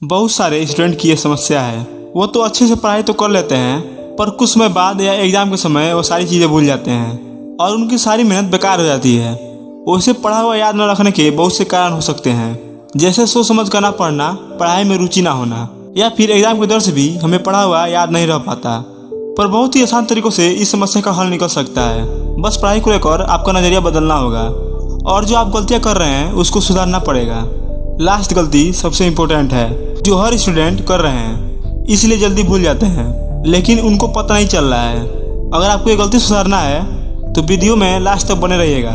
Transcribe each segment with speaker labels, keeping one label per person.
Speaker 1: बहुत सारे स्टूडेंट की ये समस्या है। वो तो अच्छे से पढ़ाई तो कर लेते हैं, पर कुछ समय बाद या एग्जाम के समय वो सारी चीज़ें भूल जाते हैं और उनकी सारी मेहनत बेकार हो जाती है। उसे पढ़ा हुआ याद न रखने के बहुत से कारण हो सकते हैं, जैसे सोच समझ कर ना पढ़ना, पढ़ाई में रुचि ना होना, या फिर एग्जाम के डर से भी हमें पढ़ा हुआ याद नहीं रह पाता। पर बहुत ही आसान तरीकों से इस समस्या का हल निकल सकता है। बस पढ़ाई को लेकर आपका नज़रिया बदलना होगा और जो आप गलतियाँ कर रहे हैं उसको सुधारना पड़ेगा। लास्ट गलती सबसे इम्पोर्टेंट है, जो हर स्टूडेंट कर रहे हैं, इसलिए जल्दी भूल जाते हैं, लेकिन उनको पता नहीं चल रहा है। अगर आपको ये गलती सुधारना है तो वीडियो में लास्ट तक बने रहिएगा।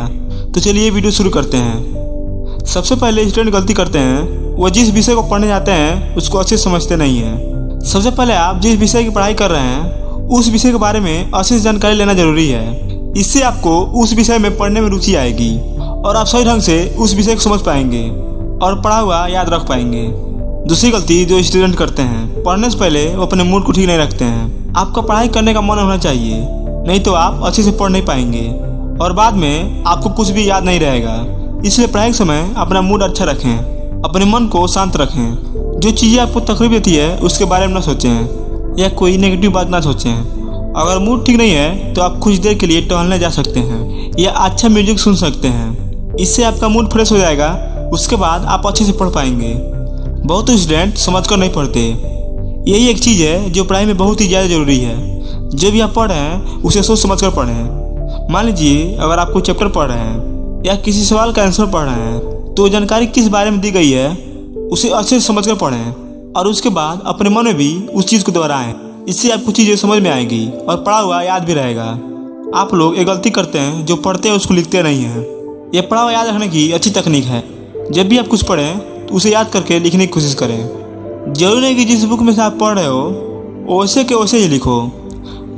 Speaker 1: तो चलिए वीडियो शुरू करते हैं। सबसे पहले स्टूडेंट गलती करते हैं, वो जिस विषय को पढ़ने जाते हैं उसको अच्छे से समझते नहीं हैं। सबसे पहले आप जिस विषय की पढ़ाई कर रहे हैं उस विषय के बारे में अच्छे से जानकारी लेना जरूरी है। इससे आपको उस विषय में पढ़ने में रुचि आएगी और आप सही ढंग से उस विषय को समझ पाएंगे और पढ़ा हुआ याद रख पाएंगे। दूसरी गलती जो स्टूडेंट करते हैं, पढ़ने से पहले वो अपने मूड को ठीक नहीं रखते हैं। आपका पढ़ाई करने का मन होना चाहिए, नहीं तो आप अच्छे से पढ़ नहीं पाएंगे और बाद में आपको कुछ भी याद नहीं रहेगा। इसलिए पढ़ाई के समय अपना मूड अच्छा रखें, अपने मन को शांत रखें। जो चीज़ें आपको तकलीफ देती है उसके बारे में ना सोचें या कोई नेगेटिव बात ना सोचें। अगर मूड ठीक नहीं है तो आप कुछ देर के लिए टहलने जा सकते हैं या अच्छा म्यूजिक सुन सकते हैं। इससे आपका मूड फ्रेश हो जाएगा। उसके बाद आप अच्छे से पढ़ पाएंगे। बहुत स्टूडेंट समझकर नहीं पढ़ते। यही एक चीज़ है जो पढ़ाई में बहुत ही ज़्यादा ज़रूरी है। जो भी आप पढ़ रहे हैं उसे सोच समझ कर पढ़ें। मान लीजिए अगर आप कोई चैप्टर पढ़ रहे हैं या किसी सवाल का आंसर पढ़ रहे हैं तो जानकारी किस बारे में दी गई है उसे अच्छे से समझ कर पढ़ें और उसके बाद अपने मन में भी उस चीज़ को दोहराएं। इससे आपको चीज़ें समझ में आएगी और पढ़ा हुआ याद भी रहेगा। आप लोग एक गलती करते हैं, जो पढ़ते हैं उसको लिखते नहीं हैं। यह पढ़ा हुआ याद रखने की अच्छी तकनीक है। जब भी आप कुछ पढ़ें तो उसे याद करके लिखने की कोशिश करें। जरूरी नहीं कि जिस बुक में से आप पढ़ रहे हो वैसे के वैसे ही लिखो,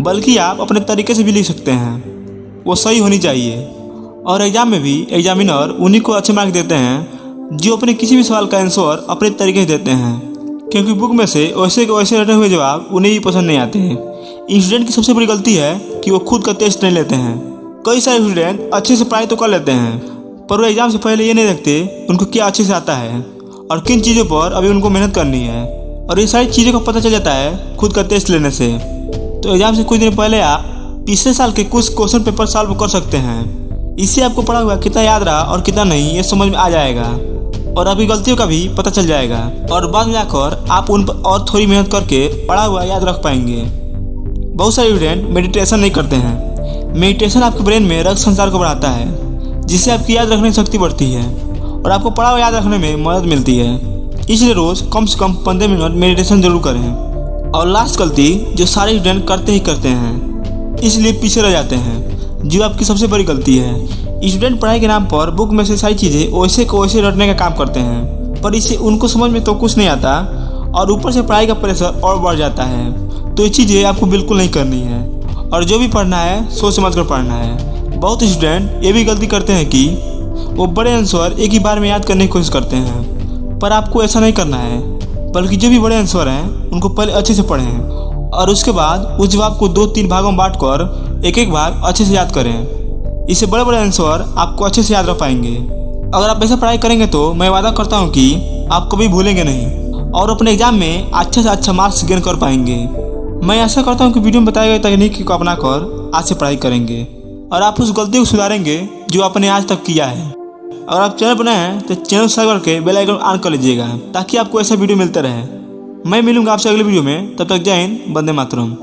Speaker 1: बल्कि आप अपने तरीके से भी लिख सकते हैं। वो सही होनी चाहिए। और एग्जाम में भी एग्जामिनर उन्हीं को अच्छे मार्क्स देते हैं जो अपने किसी भी सवाल का आंसर अपने तरीके से देते हैं, क्योंकि बुक में से वैसे के वैसे रटे हुए जवाब उन्हें भी पसंद नहीं आते हैं। स्टूडेंट की सबसे बड़ी गलती है कि वो खुद का टेस्ट नहीं लेते हैं। कई सारे स्टूडेंट अच्छे से पढ़ाई तो कर लेते हैं, पर वो एग्जाम से पहले ये नहीं देखते उनको क्या अच्छे से आता है और किन चीज़ों पर अभी उनको मेहनत करनी है। और ये सारी चीज़ों का पता चल जाता है खुद का टेस्ट लेने से। तो एग्जाम से कुछ दिन पहले आप पिछले साल के कुछ क्वेश्चन पेपर सॉल्व कर सकते हैं। इससे आपको पढ़ा हुआ कितना याद रहा और कितना नहीं ये समझ में आ जाएगा और आपकी गलतियों का भी पता चल जाएगा। और बाद में जाकर आप उन पर और थोड़ी मेहनत करके पढ़ा हुआ याद रख पाएंगे। बहुत सारे स्टूडेंट मेडिटेशन नहीं करते हैं। मेडिटेशन आपके ब्रेन में रक्त संचार को बढ़ाता है, जिससे आपकी याद रखने की शक्ति बढ़ती है और आपको पढ़ा हुआ याद रखने में मदद मिलती है। इसलिए रोज़ कम से कम 15 मिनट मेडिटेशन जरूर करें। और लास्ट गलती जो सारे स्टूडेंट करते ही करते हैं, इसलिए पीछे रह जाते हैं, जो आपकी सबसे बड़ी गलती है। स्टूडेंट पढ़ाई के नाम पर बुक में से सारी चीज़ें वैसे को वैसे रटने का काम करते हैं, पर इससे उनको समझ में तो कुछ नहीं आता और ऊपर से पढ़ाई का प्रेशर और बढ़ जाता है। तो ये चीज़ें आपको बिल्कुल नहीं करनी है और जो भी पढ़ना है सोच समझ कर पढ़ना है। बहुत स्टूडेंट ये भी गलती करते हैं कि वो बड़े आंसर एक ही बार में याद करने की कोशिश करते हैं, पर आपको ऐसा नहीं करना है, बल्कि जो भी बड़े आंसर हैं उनको पहले अच्छे से पढ़ें और उसके बाद उस जवाब को 2-3 भागों में बाँट कर एक एक भाग अच्छे से याद करें। इससे बड़े बड़े आंसर आपको अच्छे से याद रख पाएंगे। अगर आप ऐसा पढ़ाई करेंगे तो मैं वादा करता हूँ कि आप कभी भूलेंगे नहीं और अपने एग्जाम में अच्छे से अच्छा मार्क्स गेन कर पाएंगे। मैं आशा करता हूँ कि वीडियो में बताई गई तकनीक को अपना कर आज से पढ़ाई करेंगे और आप उस गलती को सुधारेंगे जो आपने आज तक किया है। अगर आप चैनल बनाए हैं तो चैनल सब्सक्राइब करके बेल आइकन ऑन कर लीजिएगा, ताकि आपको ऐसा वीडियो मिलते रहे। मैं मिलूंगा आपसे अगले वीडियो में। तब तक जय हिंद, वंदे मातरम।